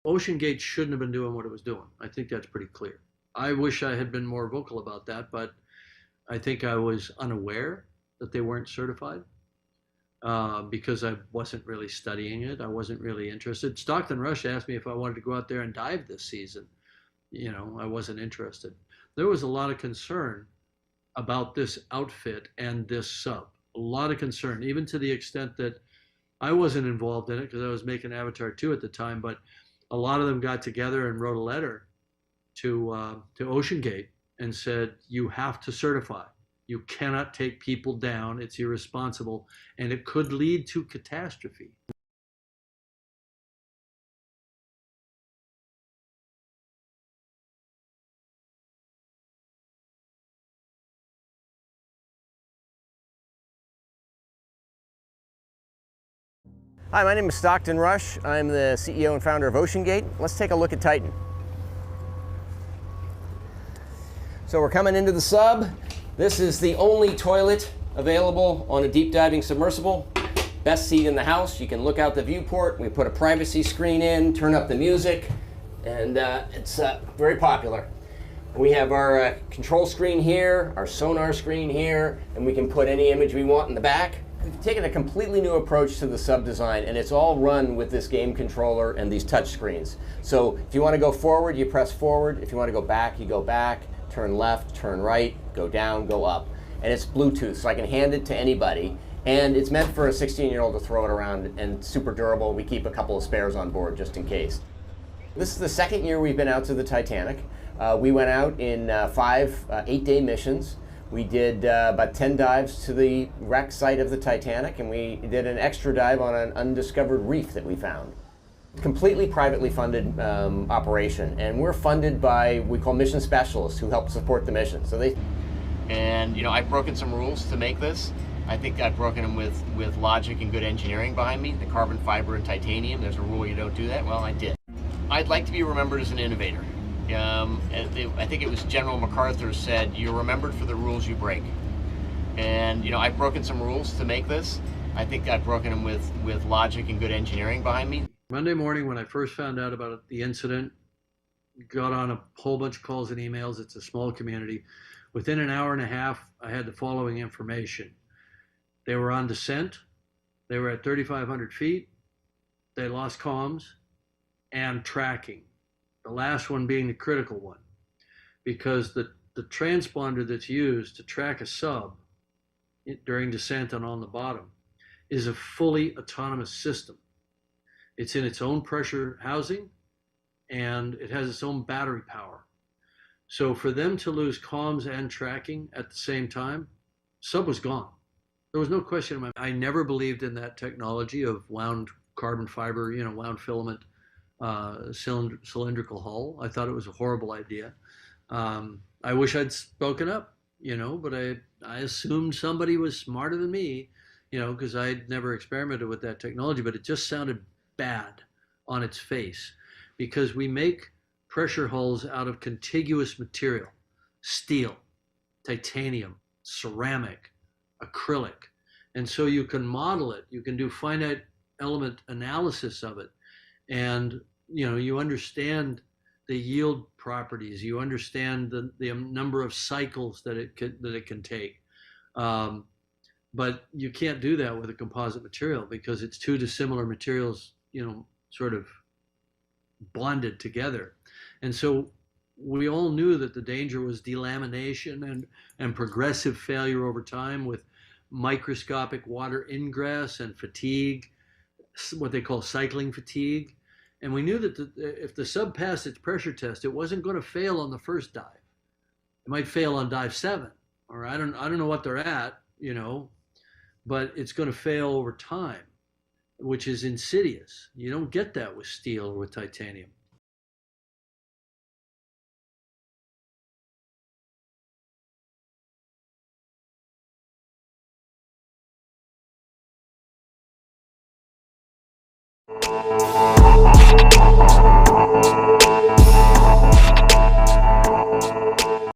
Ocean Gate shouldn't have been doing what it was doing. I think that's pretty clear. I wish I had been more vocal about that, but I think I was unaware that they weren't certified because I wasn't really studying it. I wasn't really interested. Stockton Rush asked me if I wanted to go out there and dive this season. I wasn't interested. There was a lot of concern about this outfit and this sub. A lot of concern, even to the extent that I wasn't involved in it because I was making Avatar 2 at the time, but a lot of them got together and wrote a letter to Ocean Gate and said, you have to certify. You cannot take people down. It's irresponsible, and it could lead to catastrophe. Hi, my name is Stockton Rush. I'm the CEO and founder of Ocean Gate. Let's take a look at Titan. So we're coming into the sub. This is the only toilet available on a deep diving submersible. Best seat in the house. You can look out the viewport. We put a privacy screen in, turn up the music, and it's very popular. We have our control screen here, our sonar screen here, and we can put any image we want in the back. We've taken a completely new approach to the sub design, and it's all run with this game controller and these touch screens. So if you want to go forward, you press forward. If you want to go back, you go back. Turn left, turn right, go down, go up. And it's Bluetooth, so I can hand it to anybody. And it's meant for a 16-year-old to throw it around, and super durable. We keep a couple of spares on board just in case. This is the second year we've been out to the Titanic. We went out in 5 8-day missions. We did about 10 dives to the wreck site of the Titanic, and we did an extra dive on an undiscovered reef that we found. Completely privately funded operation, and we're funded by, we call mission specialists who help support the mission. And I've broken some rules to make this. I think I've broken them with logic and good engineering behind me. The carbon fiber and titanium, there's a rule you don't do that. Well, I did. I'd like to be remembered as an innovator. I think it was General MacArthur said, you're remembered for the rules you break. And I've broken some rules to make this. I think I've broken them with logic and good engineering behind me. Monday morning, when I first found out about the incident, got on a whole bunch of calls and emails. It's a small community. Within an hour and a half, I had the following information. They were on descent. They were at 3,500 feet. They lost comms and tracking. The last one being the critical one, because the transponder that's used to track a sub during descent and on the bottom is a fully autonomous system. It's in its own pressure housing, and it has its own battery power. So for them to lose comms and tracking at the same time, sub was gone. There was no question in my mind. I never believed in that technology of wound carbon fiber, wound filament, cylindrical hull. I thought it was a horrible idea. I wish I'd spoken up, but I assumed somebody was smarter than me, because I'd never experimented with that technology, but it just sounded bad on its face, because we make pressure hulls out of contiguous material: steel, titanium, ceramic, acrylic. And so you can model it, you can do finite element analysis of it, and you understand the yield properties, you understand the number of cycles that it can take. But you can't do that with a composite material because it's two dissimilar materials, sort of bonded together. And so we all knew that the danger was delamination and progressive failure over time with microscopic water ingress and fatigue, what they call cycling fatigue. And we knew that if the sub passed its pressure test, it wasn't going to fail on the first dive. It might fail on dive 7, or I don't know what they're at, but it's going to fail over time, which is insidious. You don't get that with steel or with titanium.